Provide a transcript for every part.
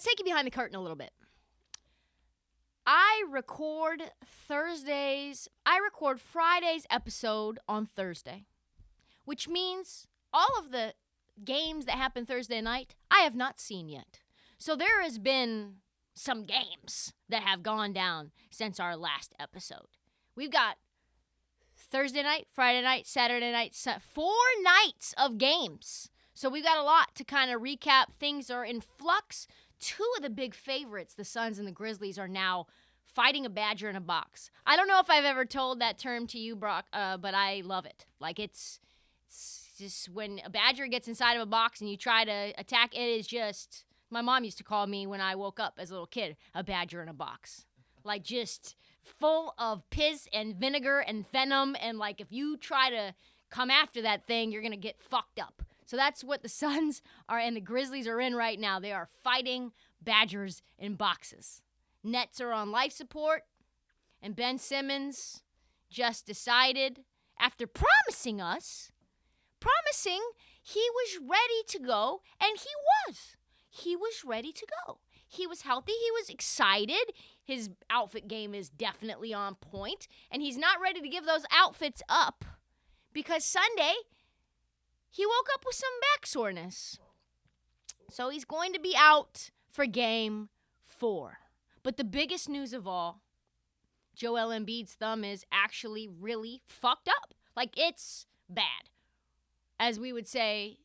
let's take you behind the curtain a little bit. I record Friday's episode on Thursday, which means all of the games that happen Thursday night, I have not seen yet. So there has been some games that have gone down since our last episode. We've got Thursday night, Friday night, Saturday night, 4 nights of games. So we've got a lot to kind of recap. Things are in flux. 2 of the big favorites, the Suns and the Grizzlies, are now fighting a badger in a box. I don't know if I've ever told that term to you, Brock, but I love it. Like, it's just when a badger gets inside of a box and you try to attack, it is just, my mom used to call me when I woke up as a little kid, a badger in a box. Like, just full of piss and vinegar and venom, and like, if you try to come after that thing, you're going to get fucked up. So that's what the Suns are and the Grizzlies are in right now. They are fighting badgers in boxes. Nets are on life support, and Ben Simmons just decided, after promising he was ready to go, and he was. He was ready to go. He was healthy. He was excited. His outfit game is definitely on point, and he's not ready to give those outfits up because Sunday he woke up with some back soreness. So he's going to be out for Game 4. But the biggest news of all, Joel Embiid's thumb is actually really fucked up. Like, it's bad. As we would say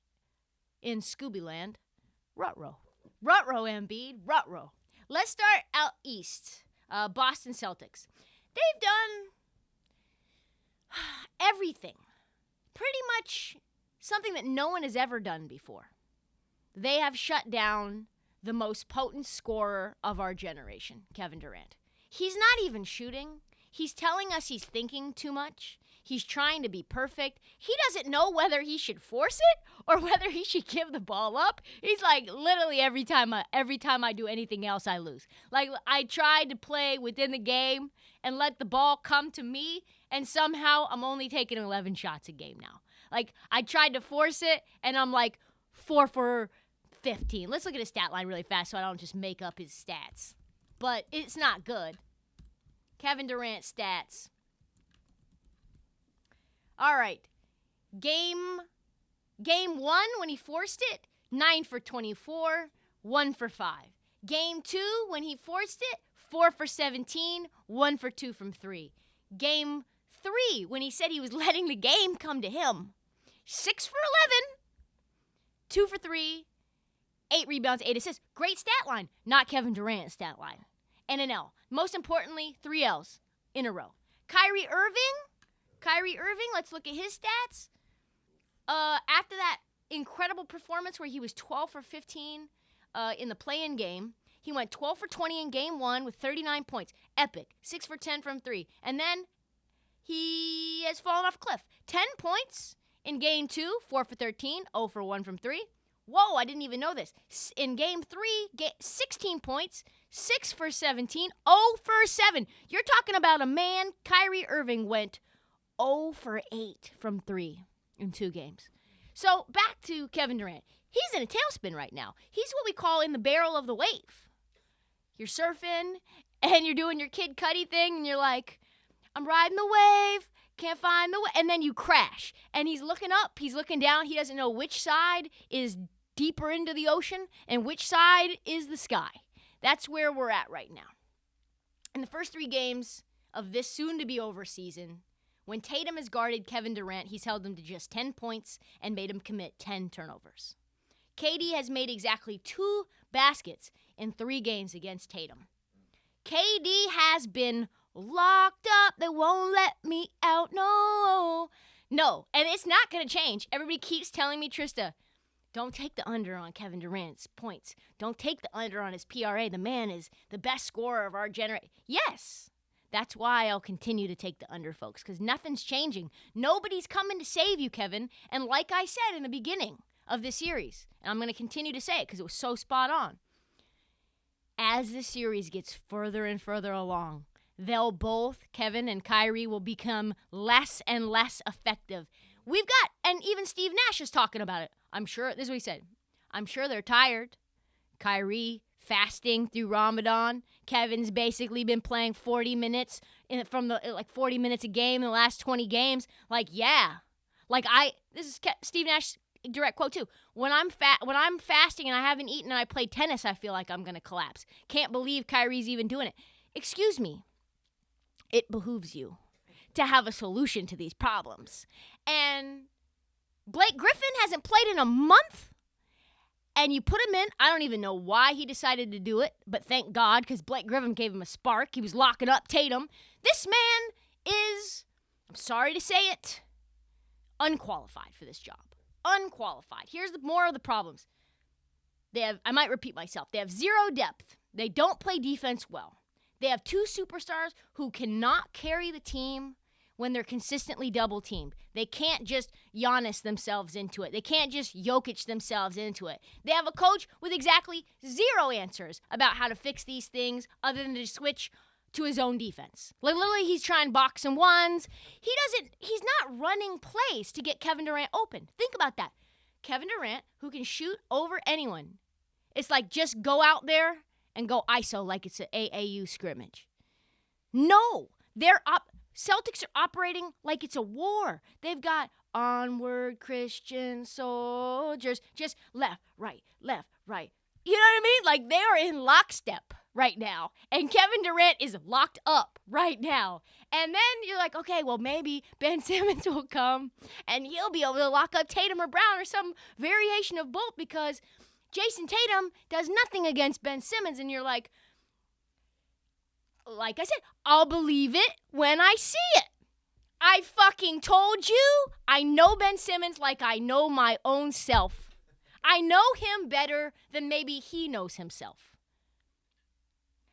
in Scooby-Land, ruh-roh. Ruh-roh, Embiid, ruh-roh. Let's start out east. Boston Celtics. They've done everything. Pretty much something that no one has ever done before. They have shut down the most potent scorer of our generation, Kevin Durant. He's not even shooting. He's telling us he's thinking too much. He's trying to be perfect. He doesn't know whether he should force it or whether he should give the ball up. He's like, literally every time I do anything else, I lose. Like, I tried to play within the game and let the ball come to me, and somehow I'm only taking 11 shots a game now. Like, I tried to force it, and I'm like 4 for 15. Let's look at his stat line really fast so I don't just make up his stats. But it's not good. Kevin Durant stats. All right. Game 1, when he forced it, 9 for 24, 1 for 5. Game 2, when he forced it, 4 for 17, 1 for 2 from 3. Game 3, when he said he was letting the game come to him, 6 for 11, 2 for 3, 8 rebounds, 8 assists. Great stat line. Not Kevin Durant's stat line. And an L. Most importantly, 3 L's in a row. Kyrie Irving, let's look at his stats. After that incredible performance where he was 12 for 15 in the play-in game, he went 12 for 20 in Game 1 with 39 points. Epic. 6 for 10 from 3. And then he has fallen off a cliff. 10 points in Game 2, 4 for 13, 0 for 1 from 3. Whoa, I didn't even know this. In Game 3, 16 points, 6 for 17, 0 for 7. You're talking about a man, Kyrie Irving went 0 for 8 from 3 in 2 games. So back to Kevin Durant. He's in a tailspin right now. He's what we call in the barrel of the wave. You're surfing, and you're doing your Kid Cudi thing, and you're like, I'm riding the wave, can't find the way. And then you crash. And he's looking up, he's looking down. He doesn't know which side is deeper into the ocean and which side is the sky. That's where we're at right now. In the first 3 games of this soon-to-be-over season, when Tatum has guarded Kevin Durant, he's held him to just 10 points and made him commit 10 turnovers. KD has made exactly 2 baskets in 3 games against Tatum. KD has been locked up. They won't let me out. No. And it's not going to change. Everybody keeps telling me, Trysta, don't take the under on Kevin Durant's points. Don't take the under on his PRA. The man is the best scorer of our generation. Yes. That's why I'll continue to take the under, folks, because nothing's changing. Nobody's coming to save you, Kevin. And like I said in the beginning of this series, and I'm going to continue to say it because it was so spot on, as the series gets further and further along, they'll both, Kevin and Kyrie, will become less and less effective. We've got, and even Steve Nash is talking about it. I'm sure, this is what he said, I'm sure they're tired. Kyrie fasting through Ramadan. Kevin's basically been playing 40 minutes from the 40 minutes a game in the last 20 games. Like, yeah. Like, this is Steve Nash direct quote too. When I'm fasting and I haven't eaten and I play tennis, I feel like I'm going to collapse. Can't believe Kyrie's even doing it. Excuse me. It behooves you to have a solution to these problems. And Blake Griffin hasn't played in a month, and you put him in. I don't even know why he decided to do it, but thank God, because Blake Griffin gave him a spark. He was locking up Tatum. This man is, I'm sorry to say it, unqualified for this job. Unqualified. Here's more of the problems. I might repeat myself. They have zero depth. They don't play defense well. They have two superstars who cannot carry the team when they're consistently double-teamed. They can't just Giannis themselves into it. They can't just Jokic themselves into it. They have a coach with exactly zero answers about how to fix these things other than to switch to his own defense. Like, literally, he's trying box and ones. He's not running plays to get Kevin Durant open. Think about that. Kevin Durant, who can shoot over anyone. It's like, just go out there and go ISO like it's an AAU scrimmage. No, Celtics are operating like it's a war. They've got onward Christian soldiers, just left, right, left, right. You know what I mean? Like, they are in lockstep right now. And Kevin Durant is locked up right now. And then you're like, okay, well, maybe Ben Simmons will come and he'll be able to lock up Tatum or Brown or some variation of both, because Jason Tatum does nothing against Ben Simmons. And you're like I said, I'll believe it when I see it. I fucking told you, I know Ben Simmons like I know my own self. I know him better than maybe he knows himself.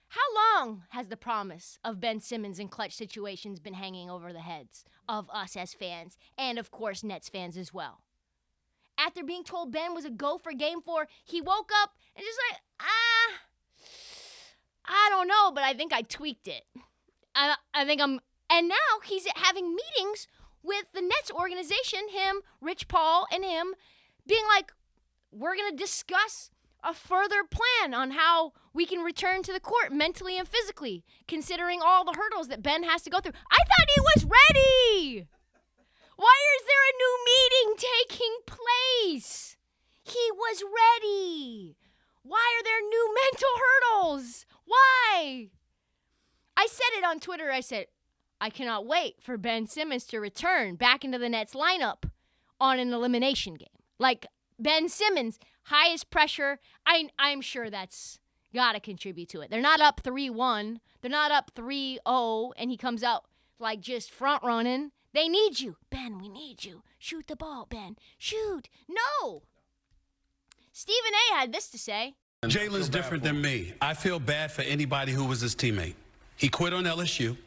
How long has the promise of Ben Simmons in clutch situations been hanging over the heads of us as fans, and of course Nets fans as well? After being told Ben was a go for Game 4, he woke up and just like, I don't know, but I think I tweaked it. And now he's having meetings with the Nets organization, him, Rich Paul, and him, being like, we're going to discuss a further plan on how we can return to the court mentally and physically, considering all the hurdles that Ben has to go through. I thought he was ready. Why is there a new meeting taking place? He was ready. Why are there new mental hurdles? Why? I said it on Twitter. I said, I cannot wait for Ben Simmons to return back into the Nets lineup on an elimination game. Like, Ben Simmons, highest pressure. I'm sure that's got to contribute to it. They're not up 3-1. They're not up 3-0, and he comes out like just front running. They need you. Ben, we need you. Shoot the ball, Ben. Shoot. No. Stephen A. had this to say. Jalen's different than me. I feel bad for anybody who was his teammate. He quit on LSU.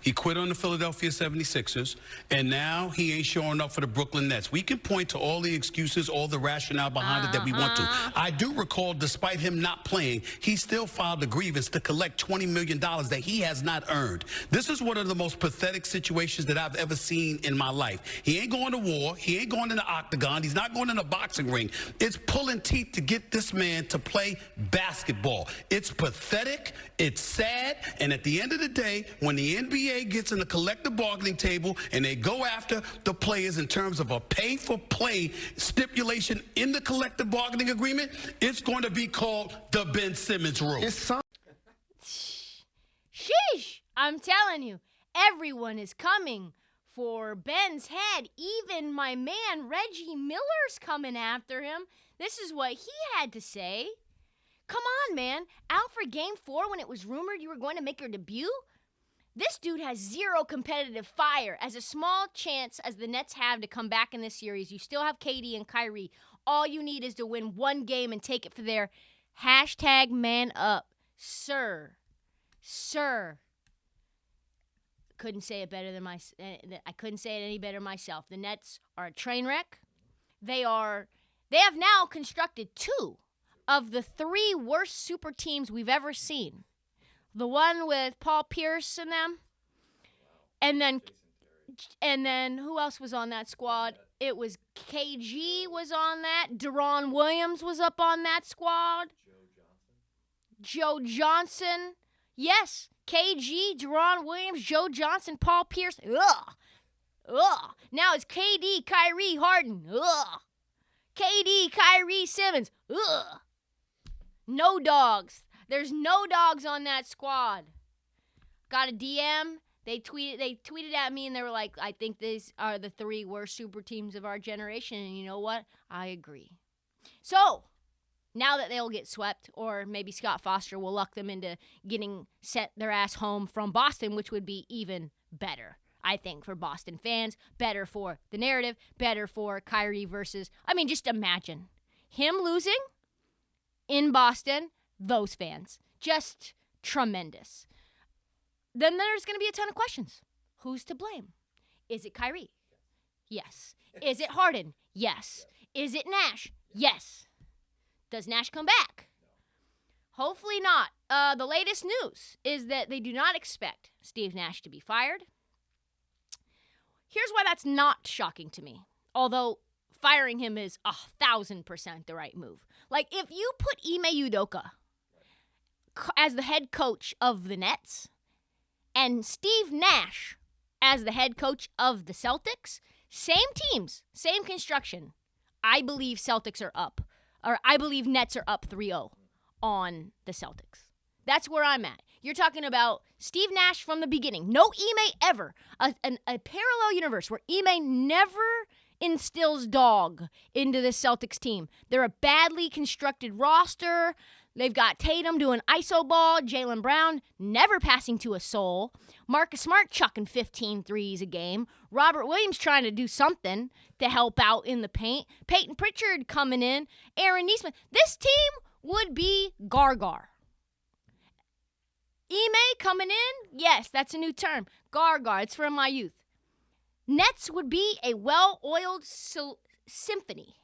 He quit on the Philadelphia 76ers, and now he ain't showing up for the Brooklyn Nets. We can point to all the excuses, all the rationale behind it that we want to. I do recall, despite him not playing, he still filed a grievance to collect $20 million that he has not earned. This is one of the most pathetic situations that I've ever seen in my life. He ain't going to war. He ain't going in the octagon. He's not going in a boxing ring. It's pulling teeth to get this man to play basketball. It's pathetic. It's sad. And at the end of the day, when the NBA gets in the collective bargaining table and they go after the players in terms of a pay-for-play stipulation in the collective bargaining agreement, it's going to be called the Ben Simmons rule. Sheesh! I'm telling you, everyone is coming for Ben's head. Even my man Reggie Miller's coming after him. This is what he had to say. Come on, man. Out for Game 4 when it was rumored you were going to make your debut? This dude has zero competitive fire. As a small chance as the Nets have to come back in this series, you still have KD and Kyrie. All you need is to win one game and take it for their hashtag man up. Sir. Couldn't say it better than I couldn't say it any better myself. The Nets are a train wreck. They have now constructed two of the three worst super teams we've ever seen. The one with Paul Pierce and them. And then who else was on that squad? It was KG was on that. Deron Williams was up on that squad. Joe Johnson. Yes. KG, Deron Williams, Joe Johnson, Paul Pierce. Ugh. Ugh. Now it's KD, Kyrie, Harden. Ugh. KD, Kyrie, Simmons. Ugh. No dogs. There's no dogs on that squad. Got a DM. They tweeted at me and they were like, I think these are the 3 worst super teams of our generation. And you know what? I agree. So, now that they'll get swept, or maybe Scott Foster will luck them into getting sent their ass home from Boston, which would be even better, I think, for Boston fans. Better for the narrative. Better for Kyrie versus, just imagine him losing in Boston, those fans. Just tremendous. Then there's going to be a ton of questions. Who's to blame? Is it Kyrie? Yes. Is it Harden? Yes. Is it Nash? Yes. Does Nash come back? Hopefully not. The latest news is that they do not expect Steve Nash to be fired. Here's why that's not shocking to me. Although firing him is 1,000% the right move. Like, if you put Ime Udoka as the head coach of the Nets and Steve Nash as the head coach of the Celtics, same teams, same construction, I believe Celtics are up. Or I believe Nets are up 3-0 on the Celtics. That's where I'm at. You're talking about Steve Nash from the beginning. No Ime ever. A parallel universe where Ime never instills dog into the Celtics team. They're a badly constructed roster. They've got Tatum doing iso ball, Jaylen Brown never passing to a soul, Marcus Smart chucking 15 threes a game, Robert Williams trying to do something to help out in the paint, Peyton Pritchard coming in, Aaron Nesmith. This team would be Gar-Gar. Ime coming in? Yes, that's a new term. Gar-Gar, it's from my youth. Nets would be a well-oiled symphony.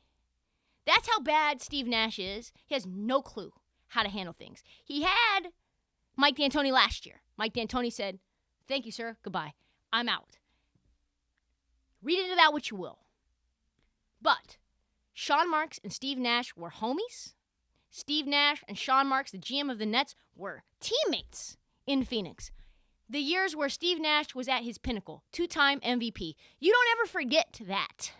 That's how bad Steve Nash is. He has no clue how to handle things. He had Mike D'Antoni last year. Mike D'Antoni said, "Thank you, sir. Goodbye. I'm out." Read into that what you will. But Sean Marks and Steve Nash were homies. Steve Nash and Sean Marks, the GM of the Nets, were teammates in Phoenix. The years where Steve Nash was at his pinnacle, 2-time MVP. You don't ever forget that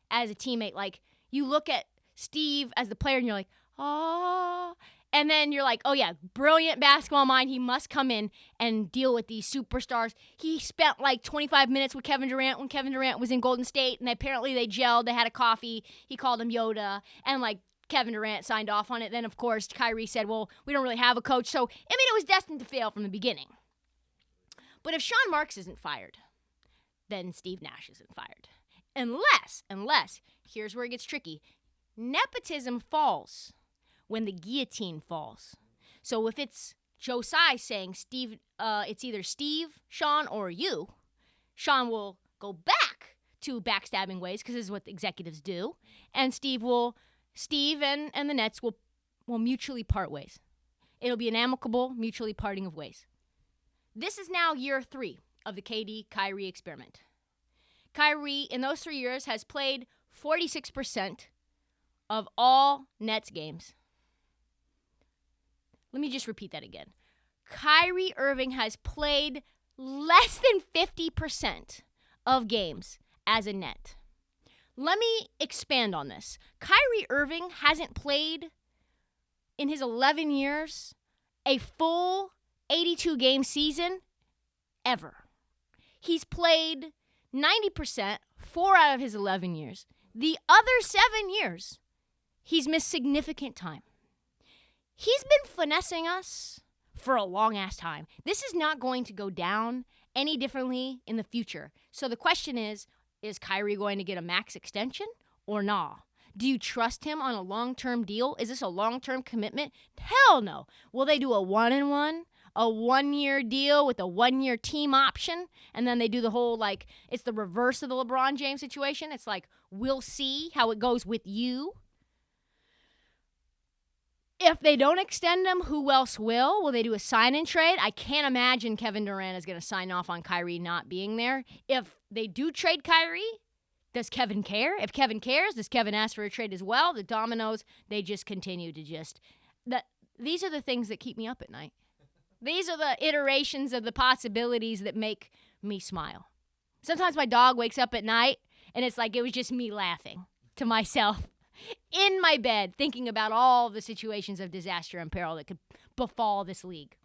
as a teammate. Like, you look at Steve as the player and you're like, oh. And then you're like, oh yeah, brilliant basketball mind. He must come in and deal with these superstars. He spent like 25 minutes with Kevin Durant when Kevin Durant was in Golden State, and apparently they gelled. They had a coffee. He called him Yoda, and like Kevin Durant signed off on it. Then, of course, Kyrie said, well, we don't really have a coach. So, it was destined to fail from the beginning. But if Sean Marks isn't fired, then Steve Nash isn't fired. Unless, here's where it gets tricky, nepotism falls when the guillotine falls. So if it's Joe Tsai saying, Steve, it's either Steve, Sean, or you, Sean will go back to backstabbing ways, because this is what the executives do, and Steve and the Nets will mutually part ways. It'll be an amicable, mutually parting of ways. This is now year 3 of the KD-Kyrie experiment. Kyrie, in those 3 years, has played 46% of all Nets games. Let me just repeat that again. Kyrie Irving has played less than 50% of games as a Net. Let me expand on this. Kyrie Irving hasn't played in his 11 years a full 82-game season ever. He's played 90% 4 out of his 11 years. The other 7 years, he's missed significant time. He's been finessing us for a long-ass time. This is not going to go down any differently in the future. So the question is Kyrie going to get a max extension or not? Do you trust him on a long-term deal? Is this a long-term commitment? Hell no. Will they do a 1-and-1? A 1-year deal with a 1-year team option, and then they do the whole, like, it's the reverse of the LeBron James situation. It's like, we'll see how it goes with you. If they don't extend him, who else will? Will they do a sign-and trade? I can't imagine Kevin Durant is going to sign off on Kyrie not being there. If they do trade Kyrie, does Kevin care? If Kevin cares, does Kevin ask for a trade as well? The dominoes, they just continue to These are the things that keep me up at night. These are the iterations of the possibilities that make me smile. Sometimes my dog wakes up at night, and it's like it was just me laughing to myself in my bed, thinking about all the situations of disaster and peril that could befall this league.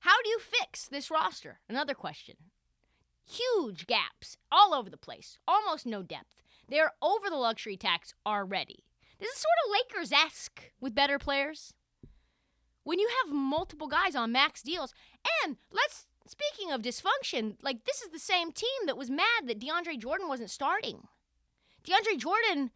How do you fix this roster? Another question. Huge gaps all over the place, almost no depth. They're over the luxury tax already. This is sort of Lakers-esque with better players. When you have multiple guys on max deals, and speaking of dysfunction, like this is the same team that was mad that DeAndre Jordan wasn't starting. DeAndre Jordan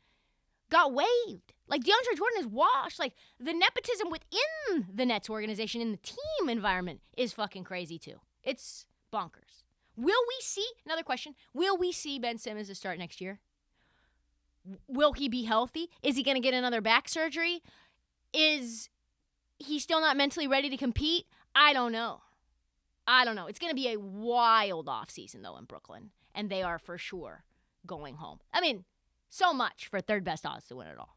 got waived. Like DeAndre Jordan is washed. Like the nepotism within the Nets organization in the team environment is fucking crazy too. It's bonkers. Will we see, another question, will we see Ben Simmons to start next year? Will he be healthy? Is he going to get another back surgery? Is he still not mentally ready to compete? I don't know. It's going to be a wild offseason, though, in Brooklyn. And they are for sure going home. I mean, so much for third best odds to win it all.